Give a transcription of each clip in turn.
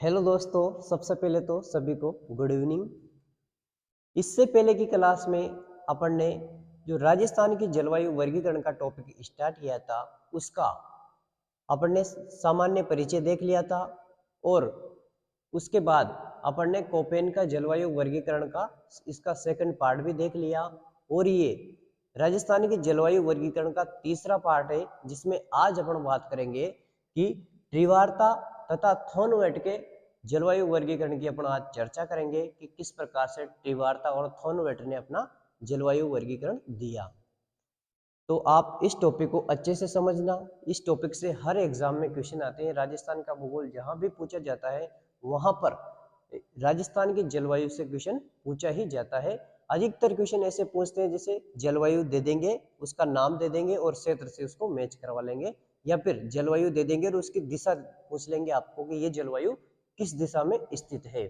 Hello दोस्तों, सबसे पहले तो सभी को गुड इवनिंग। इससे पहले की क्लास में अपन ने जो राजस्थान की जलवायु वर्गीकरण का टॉपिक स्टार्ट किया था उसका अपन ने सामान्य परिचय देख लिया था। और उसके बाद अपन ने कोपेन का जलवायु वर्गीकरण का इसका सेकंड पार्ट भी देख लिया। और ये राजस्थान की जलवायु वर्गीकरण का तीसरा पार्ट है, जिसमें आज अपन बात करेंगे कि त्रिवार्ता तथा थॉर्नवेट के जलवायु वर्गीकरण की अपन आज चर्चा करेंगे कि किस प्रकार से त्रिवार्ता और थॉर्नवेट ने अपना जलवायु वर्गीकरण दिया। तो आप इस टॉपिक को अच्छे से समझना। इस टॉपिक से हर एग्जाम में क्वेश्चन आते हैं। राजस्थान का भूगोल जहां भी पूछा जाता है वहां पर राजस्थान की जलवायु से क्वेश्चन पूछा ही जाता है। अधिकतर क्वेश्चन ऐसे पूछते हैं जैसे जलवायु दे देंगे, उसका नाम दे देंगे और क्षेत्र से उसको मैच करवा लेंगे, या फिर जलवायु दे देंगे और उसकी दिशा पूछ लेंगे आपको कि ये जलवायु किस दिशा में स्थित है।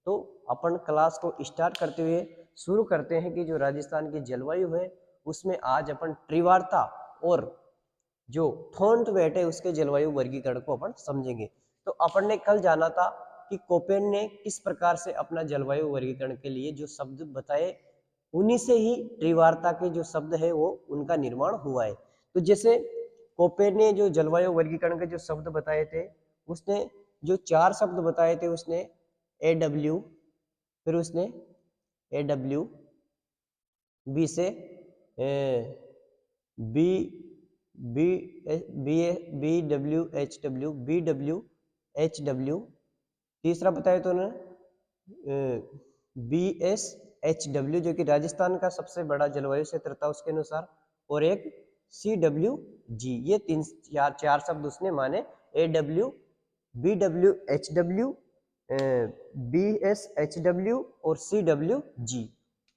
तो अपन क्लास को स्टार्ट करते हुए शुरू करते हैं कि जो राजस्थान की जलवायु है उसमें आज अपन त्रिवार्ता और जो थॉर्नवेट है उसके जलवायु वर्गीकरण को अपन समझेंगे। तो अपन ने कल जाना था कि कोपेन ने किस प्रकार से अपना जलवायु वर्गीकरण के लिए जो शब्द बताए, उन्हीं से ही त्रिवार्ता के जो शब्द है वो उनका निर्माण हुआ है। तो जैसे कोपेन ने जो जलवायु वर्गीकरण के जो शब्द बताए थे, उसने जो 4 शब्द बताए थे, उसने AW, फिर उसने AW, बी से B B B B W H W, तीसरा बताया तो उन्होंने BSHW जो कि राजस्थान का सबसे बड़ा जलवायु क्षेत्र था उसके अनुसार, और एक CWG। ये चार शब्द उसने माने। AW, BWHW, BSHW और CWG।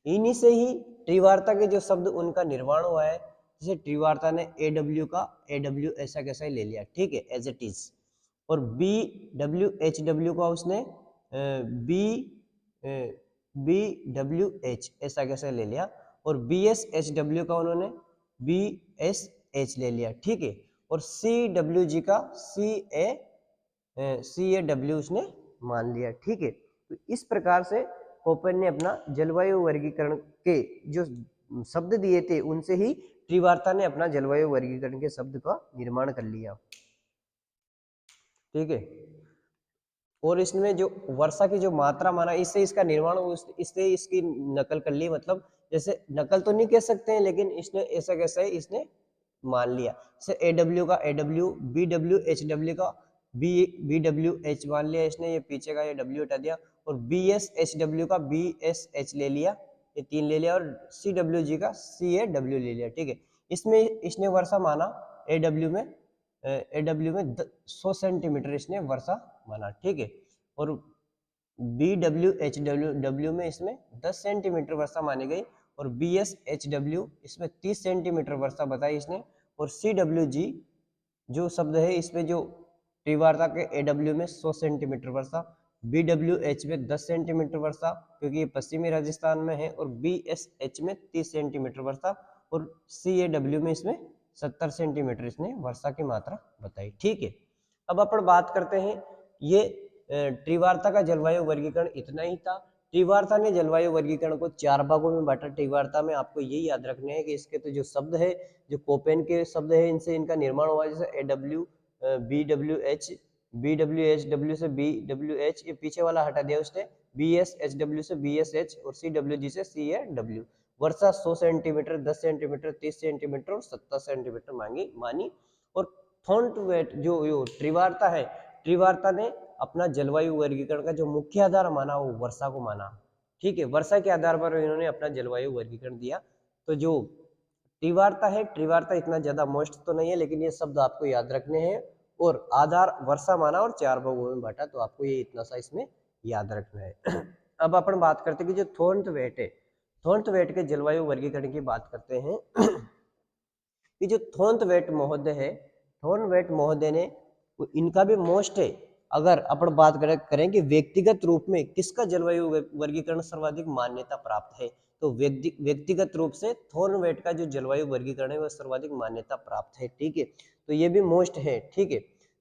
इन्हीं से ही त्रिवार्ता के जो शब्द उनका निर्माण हुआ है। जैसे त्रिवार्ता ने AW का AW ऐसा कैसा ही ले लिया, ठीक है, एज इट इज। और BWHW का उसने BWH ऐसा कैसा ले लिया, और BSHW का उन्होंने BSH ले लिया, ठीक है। और CWG का CAW उसने मान लिया, ठीक है। तो इस प्रकार से कोपेन ने अपना जलवायु वर्गीकरण के जो शब्द दिए थे उनसे ही त्रिवार्ता ने अपना जलवायु वर्गीकरण के शब्द का निर्माण कर लिया, ठीक है। और इसमें जो वर्षा की जो मात्रा माना, इससे इसका निर्माण, इससे इसकी नकल कर ली। मतलब जैसे नकल तो नहीं कह सकते हैं, लेकिन इसने ऐसा कैसा है इसने मान लिया। जैसे AW का AW, BWHW का BWH मान लिया इसने, ये पीछे का ये W हटा दिया। और BSHW का BSH ले लिया, ये 3 ले लिया। और CWG का CAW ले लिया, ठीक है। इसमें इसने वर्षा माना AW में 100 सेंटीमीटर इसने वर्षा माना, ठीक है। और BWHW में इसमें 10 सेंटीमीटर वर्षा मानी गई। और BSHW इसमें 30 सेंटीमीटर वर्षा बताई इसने। और CWG जो शब्द है इसमें जो त्रिवार्ता के AW में 100 सेंटीमीटर वर्षा, BWH में 10 सेंटीमीटर वर्षा क्योंकि ये पश्चिमी राजस्थान में है, और BSH में 30 सेंटीमीटर वर्षा, और CAW में इसमें 70 सेंटीमीटर इसने वर्षा की मात्रा बताई, ठीक है। अब अपन बात करते हैं, ये त्रिवार्ता का जलवायु वर्गीकरण इतना ही था। त्रिवार्ता ने जलवायु वर्गीकरण को 4 भागों में बांटा। त्रिवार्ता में आपको यही याद रखने हैं कि इसके तो जो शब्द है, जो कोपेन के शब्द है, इनसे इनका निर्माण हुआ। जैसे AW, BWH, BWHW से BWH, ये पीछे वाला हटा दिया उसने, BSHW से BSH, और CWG से CAW। वर्षा 100 सेंटीमीटर, 10 सेंटीमीटर, 30 सेंटीमीटर और 70 सेंटीमीटर मानी। और थॉर्नवेट जो त्रिवार्ता है, त्रिवार्ता ने अपना जलवायु वर्गीकरण का जो मुख्य आधार माना वो वर्षा को माना, ठीक है। वर्षा के आधार पर इन्होंने अपना जलवायु वर्गीकरण दिया। तो जो त्रिवार्ता है, त्रिवार्ता इतना ज्यादा मोस्ट तो नहीं है, लेकिन ये शब्द आपको याद रखने हैं। और आधार वर्षा माना और 4 भागों में बांटा, तो आपको ये इतना सा इसमें याद रखना है। अब अपन बात करते हैं कि जो थॉर्नवेट है, थॉर्नवेट के जलवायु वर्गीकरण की बात करते हैं। कि जो थॉर्नवेट महोदय है, थॉर्नवेट महोदय ने इनका भी मोस्ट है। अगर अपन बात करें कि व्यक्तिगत रूप में किसका जलवायु वर्गीकरण सर्वाधिक मान्यता प्राप्त है, तो व्यक्तिगत रूप से थॉर्नवेट का जो जलवायु वर्गीकरण है वह सर्वाधिक मान्यता प्राप्त है, ठीक है। तो ये भी मोस्ट है, ठीक है।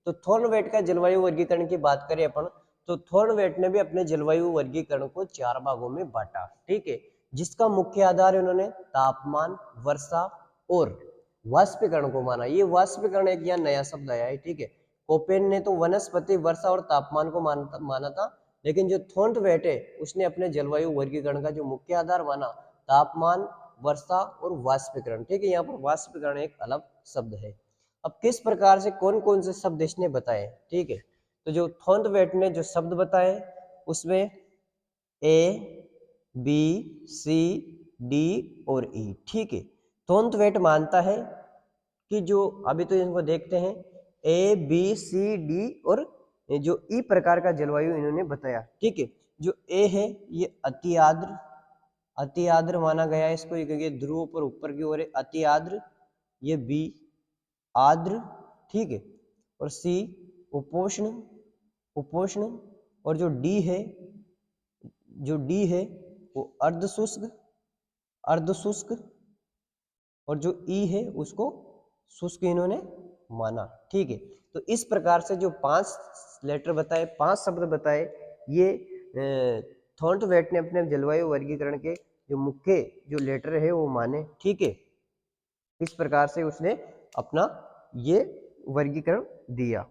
तो थॉर्नवेट का जलवायु वर्गीकरण की बात करें अपन, तो थॉर्नवेट ने भी अपने जलवायु वर्गीकरण को 4 भागों में बांटा, ठीक है, जिसका मुख्य आधार इन्होंने तापमान, वर्षा और वाष्पीकरण को माना। ये वाष्पीकरण एक यहाँ नया शब्द आया है, ठीक है। कोपेन ने तो वनस्पति, वर्षा और तापमान को माना था, लेकिन जो थॉर्नवेट है उसने अपने जलवायु वर्गीकरण का जो मुख्य आधार माना तापमान, वर्षा और वाष्पीकरण, ठीक है। यहाँ पर वाष्पीकरण एक अलग शब्द है। अब किस प्रकार से कौन कौन से शब्द इसने बताए, ठीक है। तो जो थॉर्नवेट ने जो शब्द बताए उसमें ए, बी, सी, डी और ई, ठीक है। थॉर्नवेट मानता है कि जो अभी तो इनको देखते हैं ए, बी, सी, डी और जो ई प्रकार का जलवायु इन्होंने बताया, ठीक है। जो ए है ये अति आर्द्र, अति आर्द्र माना गया है इसको, क्योंकि ध्रुव पर ऊपर की ओर है, अति आर्द्र। ये बी आर्द्र, ठीक है। और सी उपोष्ण, उपोष्ण। और जो डी है, जो डी है वो अर्ध शुष्क, अर्ध शुष्क। और जो ई है उसको शुष्क इन्होंने माना, ठीक है। तो इस प्रकार से जो 5 लेटर बताए, 5 शब्द बताए, ये थॉर्नवेट ने अपने जलवायु वर्गीकरण के जो मुख्य जो लेटर है वो माने, ठीक है। इस प्रकार से उसने अपना ये वर्गीकरण दिया,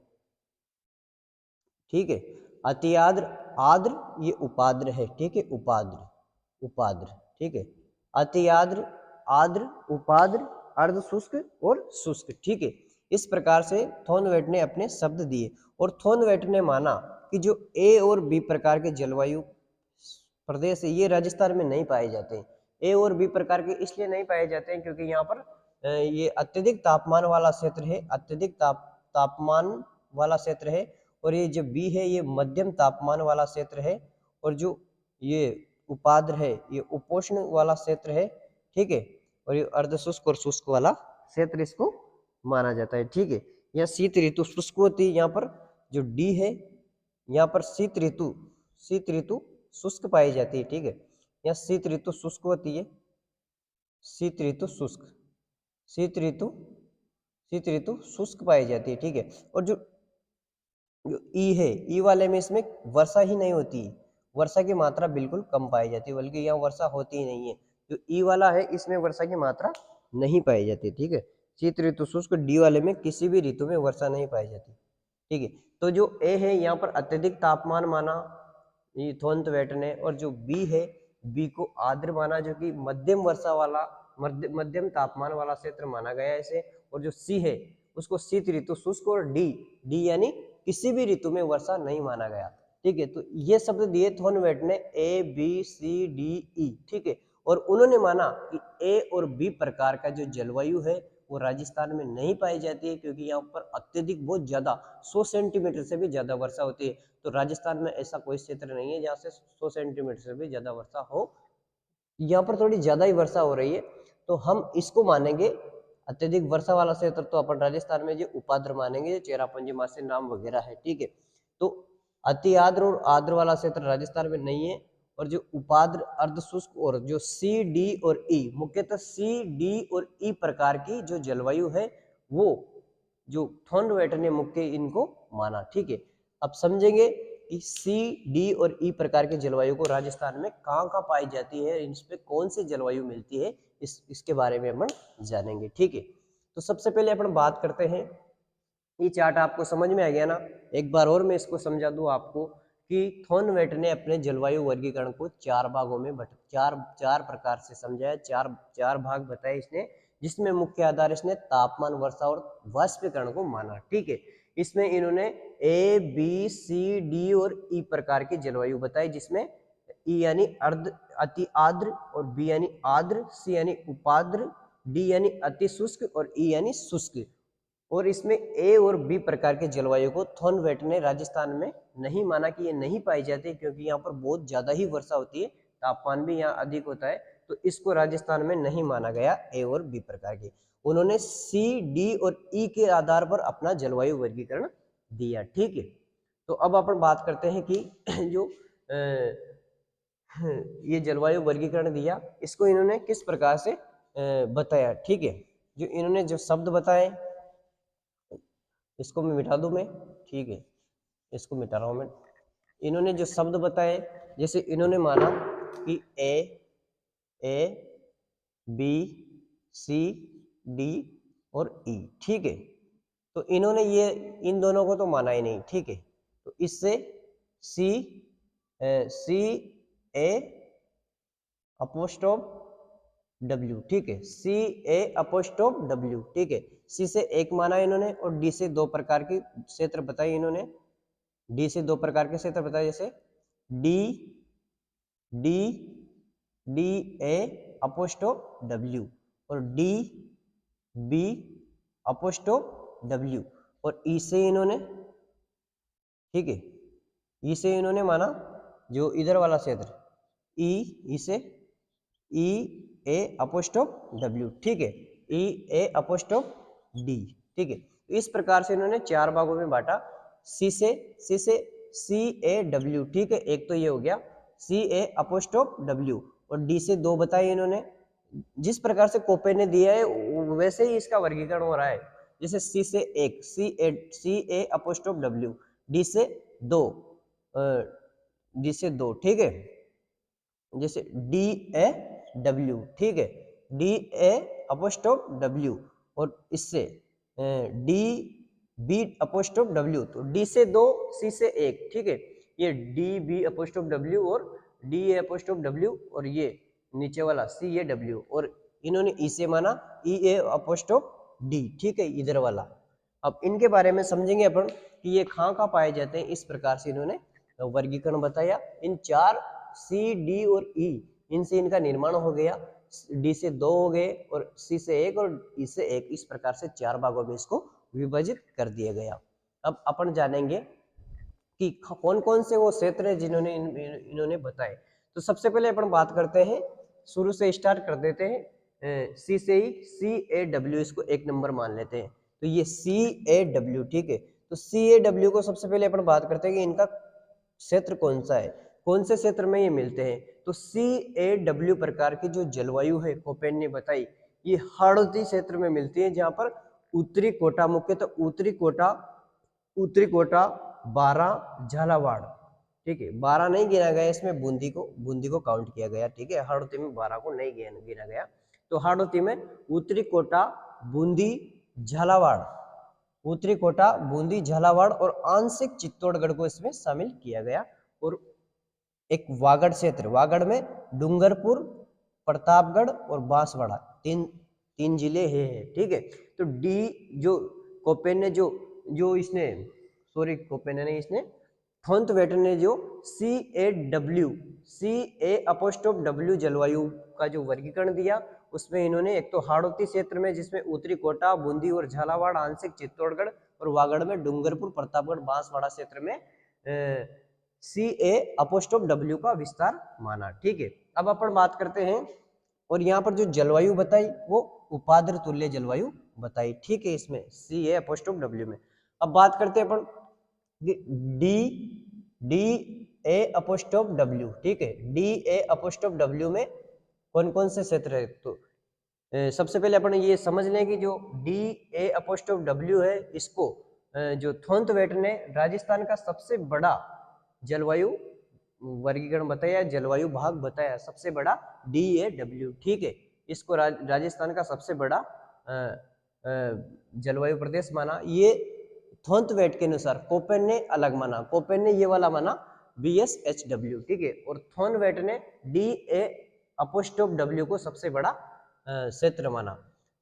ठीक है। अति आर्द्र, आर्द्र ये उपाद्र है, ठीक है, उपाद्र, उपाद्र, ठीक है। अति आर्द्र, आर्द्र, उपाद्र, अर्ध शुष्क और शुष्क, ठीक है। इस प्रकार से थॉर्नवेट ने अपने शब्द दिए और थॉर्नवेट ने माना कि जो ए और बी प्रकार के जलवायु प्रदेश है ये राजस्थान में नहीं पाए जाते हैं। ए और बी प्रकार के इसलिए नहीं पाए जाते हैं क्योंकि यहाँ पर ये अत्यधिक तापमान वाला क्षेत्र है, अत्यधिक तापमान वाला क्षेत्र है। और ये जो बी है ये मध्यम तापमान वाला क्षेत्र है। और जो ये उपाद्र है ये उपोष्ण वाला क्षेत्र है, ठीक है। और ये अर्धशुष्क और शुष्क वाला क्षेत्र इसको माना जाता है, ठीक है। यहाँ शीत ऋतु शुष्क होती है, यहाँ पर जो डी है यहाँ पर शीत ऋतु, शीत ऋतु शुष्क पाई जाती है, ठीक है। यहाँ शीत ऋतु शुष्क होती है, शीत ऋतु शुष्क, शीत ऋतु, शीत ऋतु शुष्क पाई जाती है, ठीक है। और जो जो ई है, ई वाले में इसमें वर्षा ही नहीं होती, वर्षा की मात्रा बिल्कुल कम पाई जाती है, बल्कि यहाँ वर्षा होती ही नहीं है। जो ई वाला है इसमें वर्षा की मात्रा नहीं पाई जाती, ठीक है। शीत ऋतु शुष्क डी वाले में किसी भी ऋतु में वर्षा नहीं पाई जाती, ठीक है। तो जो ए है यहाँ पर अत्यधिक तापमान माना ये थॉर्नवेट ने, और जो बी है बी को आर्द्र माना जो कि मध्यम वर्षा वाला, मध्यम तापमान वाला क्षेत्र माना गया है इसे। और जो सी है उसको शीत ऋतु शुष्क, और डी, डी यानी किसी भी ऋतु में वर्षा नहीं माना गया, ठीक है। तो ये शब्द दिए थॉर्नवेट ने ए, बी, सी, डी, ई, ठीक है। और उन्होंने माना कि ए और बी प्रकार का जो जलवायु है वो राजस्थान में नहीं पाई जाती है, क्योंकि यहाँ पर अत्यधिक बहुत ज्यादा 100 सेंटीमीटर से भी ज्यादा वर्षा होती है। तो राजस्थान में ऐसा कोई क्षेत्र नहीं है जहाँ से 100 सेंटीमीटर से भी ज्यादा वर्षा हो। यहाँ पर थोड़ी ज्यादा ही वर्षा हो रही है, तो हम इसको मानेंगे अत्यधिक वर्षा वाला क्षेत्र, तो अपन राजस्थान में जो उपाद्र मानेंगे, चेरापूंजी मासी नाम वगैरह है, ठीक है। तो अति आर्द्र और आर्द्र वाला क्षेत्र राजस्थान में नहीं है। और जो उपाद्र, अर्धशुष्क और जो सी, डी और ई, मुख्यतः सी, डी और ई प्रकार की जो जलवायु है वो जो थॉर्नवेट ने मुख्य इनको माना, ठीक है। अब समझेंगे कि सी, डी और ई प्रकार के जलवायु को राजस्थान में कहाँ कहाँ पाई जाती है, इन पे कौन सी जलवायु मिलती है, इसके बारे में अपन जानेंगे, ठीक है। तो सबसे पहले अपन बात करते हैं, ये चार्ट आपको समझ में आ गया ना। एक बार और मैं इसको समझा दूं आपको कि थॉर्नवेट ने अपने जलवायु वर्गीकरण को 4 भागों में चार प्रकार से समझाया, चार भाग बताए इसने, जिसमें मुख्य आधार इसने तापमान, वर्षा और वाष्पीकरण को माना, ठीक है। इसमें इन्होंने ए, बी, सी, डी और ई प्रकार की जलवायु बताई, जिसमें ई यानी अर्ध अति आर्द्र, और बी यानी आर्द्र, सी यानी उपाद्र, डी यानी अति शुष्क और ई यानी शुष्क। और इसमें ए और बी प्रकार के जलवायु को थॉर्नवेट ने राजस्थान में नहीं माना कि ये नहीं पाई जाती, क्योंकि यहाँ पर बहुत ज्यादा ही वर्षा होती है, तापमान भी यहाँ अधिक होता है, तो इसको राजस्थान में नहीं माना गया ए और बी प्रकार के। उन्होंने सी, डी और ई के आधार पर अपना जलवायु वर्गीकरण दिया, ठीक है। तो अब अपन बात करते हैं कि जो ये जलवायु वर्गीकरण दिया इसको इन्होंने किस प्रकार से बताया, ठीक है। जो इन्होंने जो शब्द बताए इसको मैं मिटा दूं मैं, ठीक है, इसको मिटा रहा हूं मैं, इन्होंने जो शब्द बताए, जैसे इन्होंने माना कि ए बी सी डी और ई, ठीक है। तो इन्होंने ये इन दोनों को तो माना ही नहीं, ठीक है। तो इससे सी ए अपोस्ट्रोफ डब्ल्यू, ठीक है, सी ए अपोस्ट्रोफ डब्ल्यू, ठीक है। सी से एक माना इन्होंने और डी से दो प्रकार की क्षेत्र बताई इन्होंने, डी से दो प्रकार के क्षेत्र बताए, जैसे D D D A apostrophe W और डी बी अपोस्ट्रोफ डब्ल्यू, और ई से इन्होंने, ठीक है, ई से इन्होंने माना जो इधर वाला क्षेत्र ई से ई ए अपोस्ट्रोफ डब्ल्यू, ठीक है, ई ए अपोस्ट्रोफ डी, ठीक है। तो इस प्रकार से इन्होंने चार भागों में बांटा, सी से सी ए डब्ल्यू, ठीक है, एक तो ये हो गया सी ए अपोस्ट्रोफ डब्ल्यू, और डी से दो बताए इन्होंने। जिस प्रकार से कोपेन ने दिया है वैसे ही इसका वर्गीकरण हो रहा है, जैसे सी से एक सी ए अपोस्ट्रोफ डब्ल्यू, डी से दो ठीक है, जैसे डी ए डब्ल्यू, ठीक है, डी ए अपोस्ट्रोफ डब्ल्यू, और इससे डी बी अपोस्ट्रोफ डब्ल्यू, तो डी से दो सी से एक, ठीक है, ये डी बी अपोस्ट्रोफ डब्ल्यू और डी ए अपोस्ट्रोफ डब्ल्यू, और ये नीचे वाला सी ए डब्ल्यू, और इन्होंने ई से माना ई ए अपोस्ट्रोफ डी, ठीक है, इधर वाला। अब इनके बारे में समझेंगे अपन कि ये कहाँ पाए जाते हैं। इस प्रकार से इन्होंने वर्गीकरण बताया। इन चार सी डी और ई, इनसे इनका निर्माण हो गया, डी से दो हो गए और सी से एक और ई से एक, इस प्रकार से चार भागों में इसको विभाजित कर दिया गया। अब अपन जानेंगे कि कौन कौन से वो क्षेत्र है जिन्होंने इन्होंने बताए। तो सबसे पहले अपन बात करते हैं, शुरू से स्टार्ट कर देते हैं, सी से ही सी ए डब्ल्यू, इसको एक नंबर मान लेते हैं। तो ये सी ए डब्ल्यू, ठीक है, तो सी ए डब्ल्यू को सबसे पहले अपन बात करते हैं कि इनका क्षेत्र कौन सा है, कौन से क्षेत्र में ये मिलते हैं। तो सी ए डब्ल्यू प्रकार की जो जलवायु है कोपेन ने बताई, ये हाड़ौती क्षेत्र में मिलती है, जहां पर उत्तरी कोटा, मुख्यतः उत्तरी कोटा 12 झालावाड़, ठीक है, 12 नहीं गिना गया इसमें, बूंदी को काउंट किया गया, ठीक है, हाड़ौती में 12 को नहीं गिना गया। तो हाड़ौती में उत्तरी कोटा, बूंदी, झालावाड़, उत्तरी कोटा, बूंदी, झालावाड़ और आंशिक चित्तौड़गढ़ को इसमें शामिल किया गया। और एक वागड़ क्षेत्र, वागड़ में डूंगरपुर, प्रतापगढ़ और बांसवाड़ा, तीन जिले हैं, ठीक है। तो डी जो कोपेन ने जो इसने थॉर्नवेटर ने जो सी ए अपोस्ट्रोफ डब्ल्यू जलवायु का जो वर्गीकरण दिया, उसमें इन्होंने एक तो हाड़ौती क्षेत्र में, जिसमें उत्तरी कोटा, बूंदी और झालावाड़, आंशिक चित्तौड़गढ़ और वागड़ में डूंगरपुर, प्रतापगढ़, बांसवाड़ा क्षेत्र में सी ए अपोस्ट्रोफ डब्ल्यू का विस्तार माना, ठीक है। अब अपन बात करते हैं, और यहाँ पर जो जलवायु बताई वो उपाद्र तुल्य जलवायु बताई, ठीक है, इसमें सी ए अपोस्ट्रोफ डब्ल्यू में। अब बात करते हैं अपन डी ए अपोस्ट्रोफ डब्ल्यू, ठीक है, डी ए अपोस्ट्रोफ डब्ल्यू में कौन कौन से क्षेत्र है। तो सबसे पहले अपन ये समझ लें कि जो डी ए अपोस्ट्रोफ डब्ल्यू है, इसको जो थॉर्नवेटर ने राजस्थान का सबसे बड़ा जलवायु वर्गीकरण बताया, जलवायु भाग बताया, सबसे बड़ा डी ए डब्ल्यू, ठीक है, इसको राजस्थान का सबसे बड़ा जलवायु प्रदेश माना। ये थॉर्नवेटर के अनुसार कोपेन ने अलग माना, कोपेन ने ये वाला माना BSHW, ठीक है, और थॉर्नवेटर ने डी ए अपोस्ट्रोफ डब्ल्यू को सबसे बड़ा क्षेत्र माना।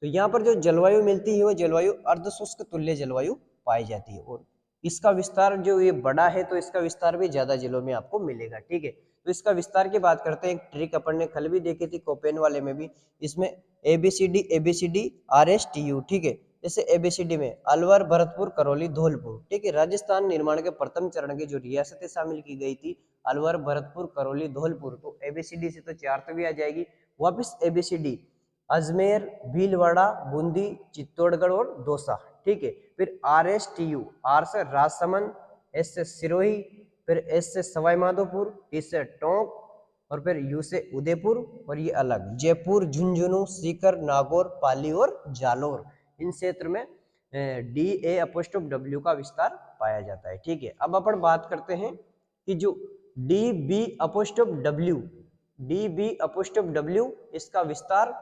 तो यहाँ पर जो जलवायु मिलती है वो जलवायु अर्धशुष्क तुल्य जलवायु पाई जाती है, और इसका विस्तार जो ये बड़ा है तो इसका विस्तार भी ज्यादा जिलों में आपको मिलेगा, ठीक है। तो इसका विस्तार की बात करते हैं, एक ट्रिक अपन ने कल भी देखी थी कोपेन वाले में भी, इसमें ABCD RSTU, ठीक है, जैसे ABCD में अलवर, भरतपुर, करौली, धौलपुर, ठीक है, राजस्थान निर्माण के प्रथम चरण की जो रियासतें शामिल की गई थी, अलवर, भरतपुर, करौली, धौलपुर, तो ABCD से तो 4 तो भी आ जाएगी। वापिस ABCD अजमेर, भीलवाड़ा, बूंदी, चित्तौड़गढ़ और दौसा, ठीक है। फिर RSTU, R से राजसमंद, S से सिरोही, फिर S से सवाई माधोपुर, T से टोंक, और फिर U से उदयपुर, और ये अलग जयपुर, झुंझुनू, सीकर, नागौर, पाली और जालोर, इन क्षेत्र में डी ए अपोस्ट्रोफ डब्ल्यू का विस्तार पाया जाता है, ठीक है। अब अपन बात करते हैं कि जो डी बी इसका विस्तार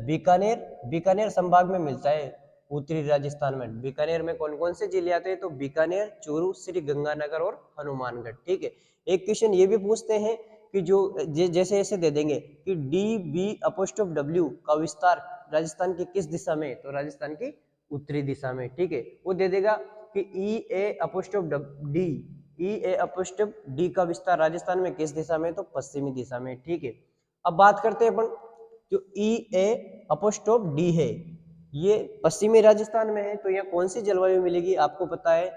बीकानेर संभाग में मिलता है, उत्तरी राजस्थान में। बीकानेर में कौन कौन से जिले आते हैं? तो बीकानेर, चूरू, श्री गंगानगर और हनुमानगढ़। ठीक है। एक क्वेश्चन ये भी पूछते हैं कि जो जैसे ऐसे दे देंगे कि डी बी का विस्तार राजस्थान की किस दिशा में? तो राजस्थान की उत्तरी दिशा में। ठीक है। वो दे देगा कि ई ए का विस्तार राजस्थान में किस दिशा में? तो पश्चिमी दिशा में। ठीक है। अब बात करते हैं अपन जो ई ए है, ये पश्चिमी राजस्थान में है, तो यहाँ कौन सी जलवायु मिलेगी? आपको पता है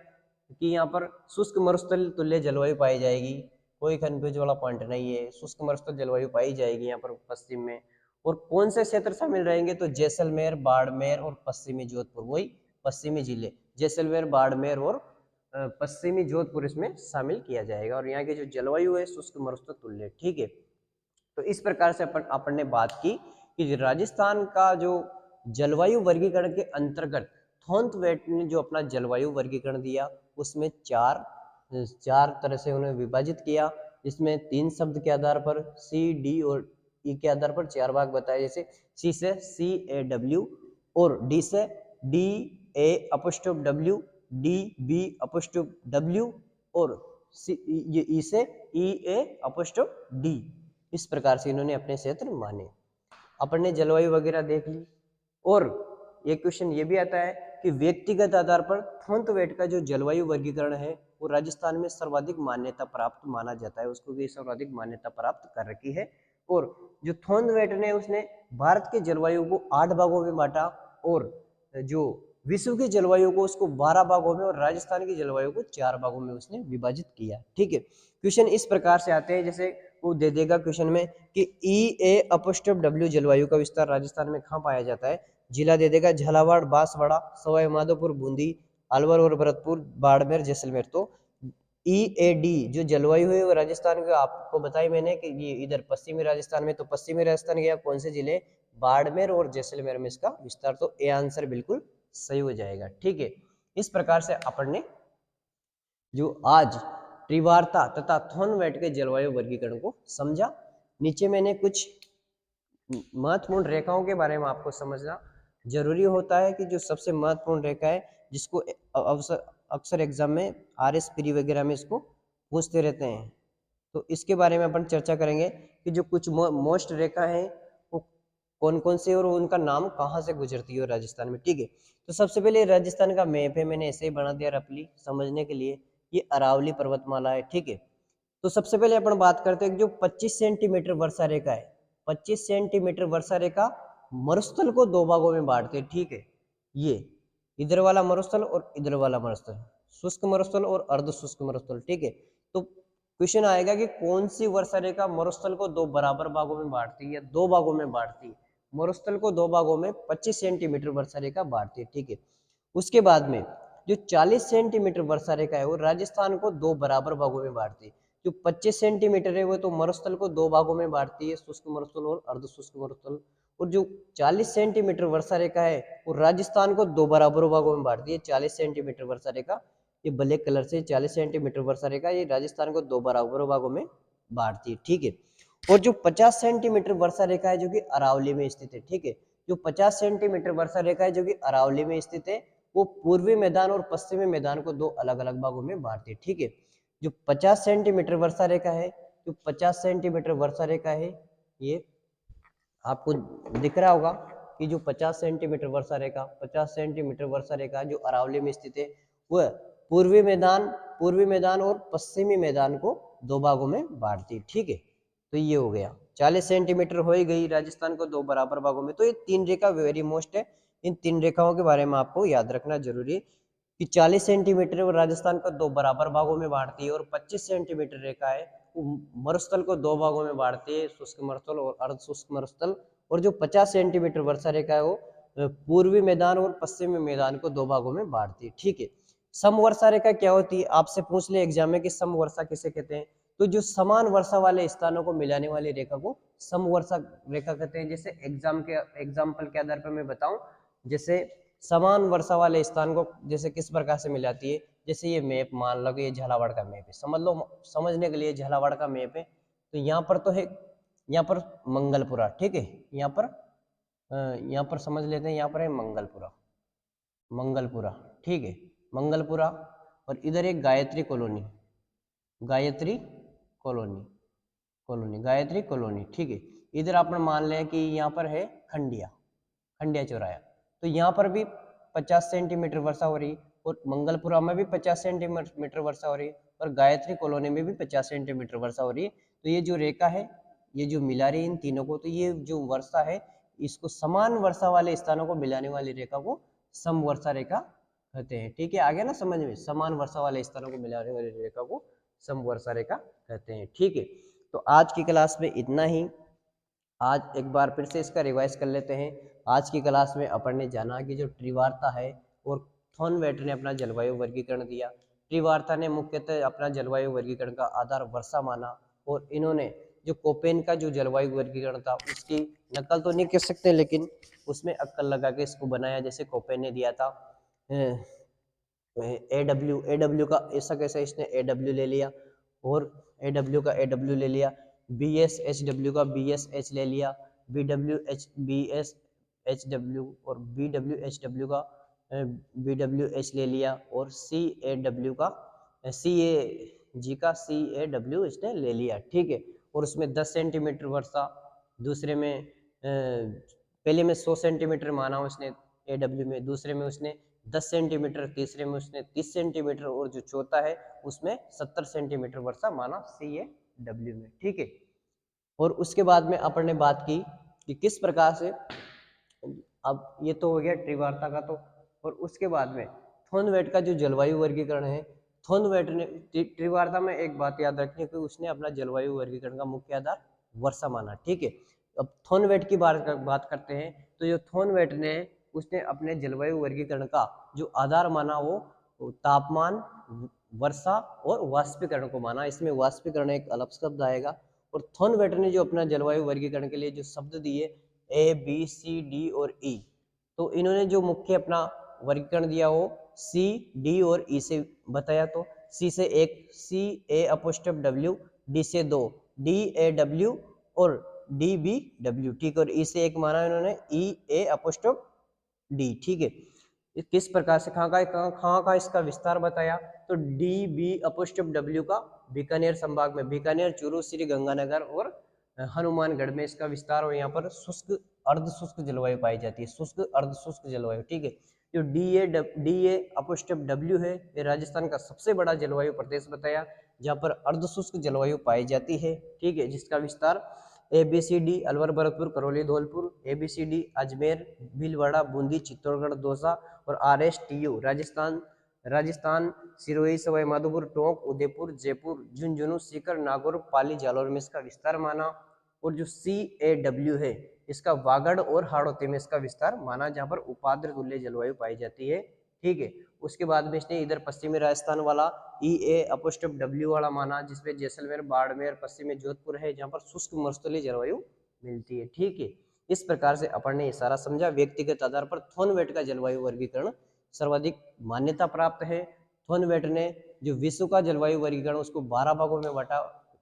कि यहाँ पर शुष्क मरुस्थल तुल्य जलवायु पाई जाएगी, कोई कन्फ्यूज वाला पॉइंट नहीं है, शुष्क मरुस्थल जलवायु पाई जाएगी यहाँ पर पश्चिम में। और कौन से क्षेत्र शामिल रहेंगे? तो जैसलमेर, बाड़मेर और पश्चिमी जोधपुर, वही पश्चिमी जिले जैसलमेर, बाड़मेर और पश्चिमी जोधपुर इसमें शामिल किया जाएगा। और यहाँ की जो जलवायु है शुष्क मरुस्थल तुल्य। ठीक है। तो इस प्रकार से अपन ने बात की कि राजस्थान का जो जलवायु वर्गीकरण के अंतर्गत थॉर्नवेट ने जो अपना जलवायु वर्गीकरण दिया, उसमें चार तरह से उन्हें विभाजित किया, जिसमें 3 शब्द के आधार पर सी, डी और ई के आधार पर 4 भाग बताए। जैसे सी से CAW और डी से DA', DB', और ई से EA'। इस प्रकार से इन्होंने अपने क्षेत्र माने। अपन ने जलवायु वगैरह देख ली। और एक क्वेश्चन ये भी आता है कि व्यक्तिगत आधार पर थॉर्नवेट का जो जलवायु वर्गीकरण है वो राजस्थान में सर्वाधिक मान्यता प्राप्त माना जाता है, उसको भी सर्वाधिक मान्यता प्राप्त कर रखी है। और जो थॉर्नवेट ने उसने भारत के जलवायु को 8 भागों में बांटा, और जो विश्व की जलवायु को उसको 12 भागों में और राजस्थान की जलवायु को 4 भागों में उसने विभाजित किया। ठीक है। क्वेश्चन इस प्रकार से आते हैं, जैसे वो दे देगा क्वेश्चन में कि EA', जलवायु का विस्तार राजस्थान में कहाँ पाया जाता है? जिला दे देगा झालावाड़, बांसवाड़ा, सवाई माधोपुर, बूंदी, अलवर और भरतपुर, बाड़मेर, जैसलमेर। तो EAD जो जलवायु है वो राजस्थान का, आपको बताई मैंने कि ये इधर पश्चिमी राजस्थान में, तो पश्चिमी राजस्थान के कौन से जिले? बाड़मेर और जैसलमेर में इसका विस्तार। तो ए आंसर बिल्कुल सही हो जाएगा। ठीक है। इस प्रकार से अपन ने जो आज त्रिवार्ता तथा थॉर्नवेट के जलवायु वर्गीकरण को समझा। नीचे मैंने कुछ महत्वपूर्ण रेखाओं के बारे में आपको समझना जरूरी होता है कि जो सबसे महत्वपूर्ण रेखा है, जिसको अक्सर एग्जाम में RS प्री वगैरह में इसको पूछते रहते हैं, तो इसके बारे में अपन चर्चा करेंगे कि जो कुछ मोस्ट रेखा है वो कौन कौन से और उनका नाम कहाँ से गुजरती है राजस्थान में। ठीक है। तो सबसे पहले राजस्थान का मैप है, मैंने ऐसे ही बना दिया रफली समझने के लिए। ये अरावली पर्वतमाला है। ठीक है। तो सबसे पहले अपन बात करते हैं जो 25 सेंटीमीटर वर्षा रेखा है। 25 सेंटीमीटर वर्षा रेखा मरुस्थल को 2 भागों में बांटते हैं। ठीक है। ये इधर वाला मरुस्थल और इधर वाला मरुस्थल, शुष्क मरुस्थल और अर्ध शुष्क मरुस्थल। ठीक है। तो क्वेश्चन आएगा कि कौन सी वर्षा रेखा मरुस्थल को 2 बराबर भागों में बांटती है या 2 भागों में बांटती है? मरुस्थल को 2 भागों में 25 सेंटीमीटर वर्षा रेखा बांटती है। ठीक है। उसके बाद में जो 40 सेंटीमीटर वर्षा रेखा है वो राजस्थान को 2 बराबर भागों में बांटती है। जो 25 सेंटीमीटर है वो तो मरुस्थल को 2 भागों में बांटती है, शुष्क मरुस्थल और अर्ध शुष्क मरुस्थल। और जो 40 सेंटीमीटर वर्षा रेखा है वो राजस्थान को 2 बराबर भागों में बांटती है। 40 सेंटीमीटर वर्षा रेखा, ये ब्लैक कलर से 40 सेंटीमीटर वर्षा रेखा, ये राजस्थान को 2 बराबर भागों में बांटती है। ठीक है। और जो 50 सेंटीमीटर वर्षा रेखा है जो कि अरावली में स्थित है। ठीक है। जो 50 सेंटीमीटर वर्षा रेखा है जो कि अरावली में स्थित है, वो पूर्वी मैदान और पश्चिमी मैदान को 2 अलग अलग भागों में बांटती है। ठीक है। जो 50 सेंटीमीटर वर्षा रेखा है, जो 50 सेंटीमीटर वर्षा रेखा है, ये आपको दिख रहा होगा कि जो 50 सेंटीमीटर वर्षा रेखा, 50 सेंटीमीटर वर्षा रेखा जो अरावली में स्थित है, वह पूर्वी मैदान और पश्चिमी मैदान को 2 भागों में बांटती है। ठीक है। तो ये हो गया 40 सेंटीमीटर हो ही गई, राजस्थान को 2 बराबर भागों में। तो ये 3 रेखा वेरी मोस्ट है, इन 3 रेखाओं के बारे में आपको याद रखना जरूरी है कि 40 सेंटीमीटर राजस्थान को 2 बराबर भागों में बांटती है और 25 सेंटीमीटर रेखा है वो मरुस्थल को 2 भागों में बांटती है, शुष्क मरुस्थल और अर्ध शुष्क मरुस्थल। और जो 50 सेंटीमीटर वर्षा रेखा है वो पूर्वी मैदान और पश्चिमी मैदान को 2 भागों में बांटती है। ठीक है। समवर्षा रेखा क्या होती है? आपसे पूछ ले एग्जाम में कि समवर्षा किसे कहते हैं? तो जो समान वर्षा वाले स्थानों को मिलाने वाली रेखा को समवर्षा रेखा कहते हैं। जैसे एग्जाम्पल के आधार पर मैं बताऊं, जैसे समान वर्षा वाले स्थान को जैसे किस प्रकार से मिलाती है? जैसे ये मैप मान लो कि ये झालावाड़ का मैप है, समझ लो, समझने के लिए झालावाड़ का मैप है, तो यहाँ पर तो है, यहाँ पर मंगलपुरा, ठीक है, यहाँ पर समझ लेते हैं, यहाँ पर है मंगलपुरा, मंगलपुरा, ठीक है, मंगलपुरा, और इधर एक Gayatri colony, Gayatri colony, Gayatri colony, ठीक है। इधर अपन मान लें कि यहाँ पर है खंडिया, खंडिया चौराया, तो यहाँ पर भी 50 सेंटीमीटर वर्षा हो रही, और मंगलपुरा में भी 50 सेंटीमीटर वर्षा हो रही, और गायत्री कॉलोनी में भी 50 सेंटीमीटर वर्षा हो रही है। तो ये जो रेखा है, ये जो मिला रही है इन तीनों को, तो ये जो वर्षा है, इसको समान वर्षा वाले स्थानों को मिलाने वाली रेखा को समवर्षा रेखा कहते हैं, ठीक है। आगे ना समझ में, समान वर्षा वाले स्थानों को मिलाने वाली रेखा को समवर्षा रेखा कहते हैं, ठीक है। तो आज की क्लास में इतना ही। आज एक बार फिर से इसका रिवाइज कर लेते हैं। आज की क्लास में अपन ने जाना कि जो त्रिवार्ता है, और थॉर्नवेटर ने अपना जलवायु वर्गीकरण दिया। त्रिवार्ता ने मुख्यतः अपना जलवायु वर्गीकरण का आधार वर्षा माना, और इन्होंने जो कोपेन का जो जलवायु वर्गीकरण था उसकी नकल तो नहीं कर सकते, लेकिन उसमें अक्कल लगा के इसको बनाया, जैसे कोपेन ने दिया था। ए डब्ल्यू का ऐसा कैसा इसने ए डब्ल्यू ले लिया, और ए डब्ल्यू ले लिया, बी एस एच डब्ल्यू का बी एस एच ले लिया, बी एस एच डब्ल्यू और बी डब्ल्यू का बी डब्ल्यू एच ले लिया, और सी ए डब्ल्यू का सी ए जी का सी ए डब्ल्यू इसने ले लिया, ठीक है। और उसमें 10 सेंटीमीटर वर्षा, दूसरे में पहले में 100 सेंटीमीटर माना उसने ए डब्ल्यू में, दूसरे में उसने 10 सेंटीमीटर, तीसरे में उसने 30 सेंटीमीटर, और जो चौथा है उसमें 70 सेंटीमीटर वर्षा माना सी ए डब्ल्यू में, ठीक है। और उसके बाद में अपन ने बात की कि किस प्रकार से, अब ये तो हो गया त्रिवार्ता का, तो और उसके बाद में थॉर्नवेट का जो जलवायु वर्गीकरण है, थॉर्नवेट ने त्रिवार्ता में एक बात याद रखनी है कि उसने अपना जलवायु वर्गीकरण का मुख्य आधार वर्षा माना, ठीक है। अब थॉर्नवेट की बात करते हैं, तो जो थॉर्नवेट ने उसने अपने जलवायु वर्गीकरण का जो आधार माना वो तापमान, वर्षा और वाष्पीकरण को माना। इसमें वाष्पीकरण एक अलग शब्द आएगा। और थॉर्नवेट ने जो अपना जलवायु वर्गीकरण के लिए जो शब्द दिए ए बी सी डी और ई, तो इन्होंने जो मुख्य अपना वर्गीकरण दिया वो सी डी और ई से बताया। तो सी से एक सी ए अपोस्ट्रोफ डब्ल्यू, डी से दो डी ए डब्ल्यू और डी बी डब्ल्यू, ठीक। और ई से एक माना इन्होंने ई ए अपोस्ट्रोफ डी, ठीक है। किस प्रकार से कहाँ का इसका विस्तार बताया, तो डी बी अपोस्ट्रोफ डब्ल्यू का बीकानेर संभाग में, बीकानेर, चूरू, श्री गंगानगर और हनुमानगढ़ में इसका विस्तार, और यहाँ पर शुष्क अर्ध शुष्क जलवायु पाई जाती है, शुष्क अर्ध शुष्क जलवायु, ठीक है। जो डी ए अपोस्ट्रोफ डब्ल्यू है, ये राजस्थान का सबसे बड़ा जलवायु प्रदेश बताया, जहाँ पर अर्ध शुष्क जलवायु पाई जाती है, ठीक है, जिसका विस्तार A B C D Alwar, Bharatpur, Karauli, Dholpur, A B C D Ajmer, Bhilwara, Bundi, Chittorgarh, Dausa, और R S T U Rajasthan Sirohi, Sawai Madhopur, Tonk, Udaipur, Jaipur, Jhunjhunu, Sikar, Nagaur, Pali, Jalore में इसका विस्तार माना। और जो सी ए डब्ल्यू है, इसका वागड़ और हाड़ौती में इसका विस्तार माना, जहाँ पर उपाद्र तुल्य जलवायु पाई जाती है, ठीक है। उसके बाद में इसने इधर पश्चिमी राजस्थान वाला ई ए अपोस्ट्रोफ डब्ल्यू वाला माना, जिसमें जैसलमेर, बाड़मेर, पश्चिमी जोधपुर है, जहाँ पर शुष्क मरुस्थलीय जलवायु मिलती है, ठीक है। इस प्रकार से अपन ने ये सारा समझा। व्यक्तिगत आधार पर थॉर्नवेट का जलवायु वर्गीकरण सर्वाधिक मान्यता प्राप्त है। थॉर्नवेट ने जो विश्व का जलवायु वर्गीकरण उसको 12 भागों में बांटा,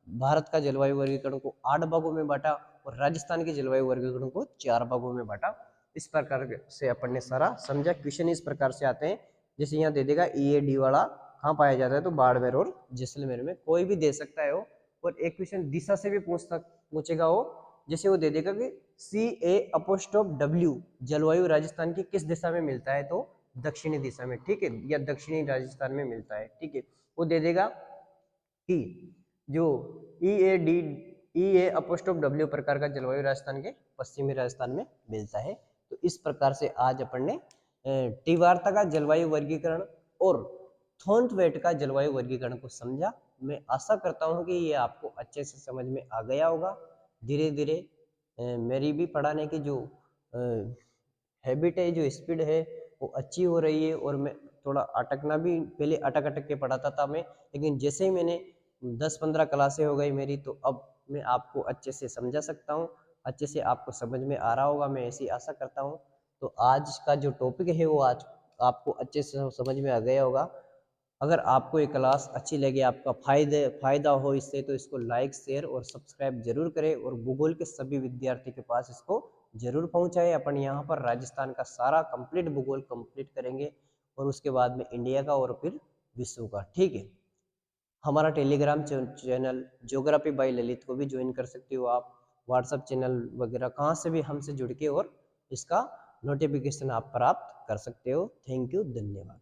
भारत का जलवायु वर्गीकरण को 8 भागों में बांटा, और राजस्थान के जलवायु वर्गीकरण को 4 भागों में बांटा। इस प्रकार से अपन ने सारा समझा। क्वेश्चन इस प्रकार से आते हैं, जैसे यहाँ दे देगा ई ए डी वाला कहाँ पाया जाता है, तो बाड़मेर और जैसलमेर में, कोई भी दे सकता है वो। और एक क्वेश्चन दिशा से भी पूछेगा वो, जैसे वो दे देगा कि सी ए अपोस्ट्रोफ डब्ल्यू जलवायु राजस्थान की किस दिशा में मिलता है, तो दक्षिणी दिशा में, ठीक है, या दक्षिणी राजस्थान में मिलता है, ठीक है। वो दे देगा कि जो ई ए अपोस्ट्रोफ डब्ल्यू प्रकार का जलवायु राजस्थान के पश्चिमी राजस्थान में मिलता है। तो इस प्रकार से आज अपन ने त्रिवार्ता का जलवायु वर्गीकरण और थॉर्नवेट का जलवायु वर्गीकरण को समझा। मैं आशा करता हूं कि ये आपको अच्छे से समझ में आ गया होगा। धीरे धीरे मेरी भी पढ़ाने की जो हैबिट है, जो स्पीड है, वो अच्छी हो रही है। और मैं थोड़ा अटकना भी, पहले अटक अटक के पढ़ाता था मैं, लेकिन जैसे ही मैंने 10-15 क्लासें हो गई मेरी, तो अब मैं आपको अच्छे से समझा सकता हूँ, अच्छे से आपको समझ में आ रहा होगा, मैं ऐसी आशा करता हूँ। तो आज का जो टॉपिक है वो आज आपको अच्छे से समझ में आ गया होगा। अगर आपको ये क्लास अच्छी लगे, आपका फ़ायदा हो इससे, तो इसको लाइक, शेयर और सब्सक्राइब जरूर करें और भूगोल के सभी विद्यार्थी के पास इसको जरूर पहुंचाएं। अपन यहाँ पर राजस्थान का सारा कंप्लीट भूगोल कंप्लीट करेंगे और उसके बाद में इंडिया का और फिर विश्व का। ठीक है, हमारा Telegram channel geography bye Lalit को भी ज्वाइन कर सकते हो आप। व्हाट्सएप चैनल वगैरह कहाँ से भी हमसे जुड़ के और इसका नोटिफिकेशन आप प्राप्त कर सकते हो। थैंक यू, धन्यवाद।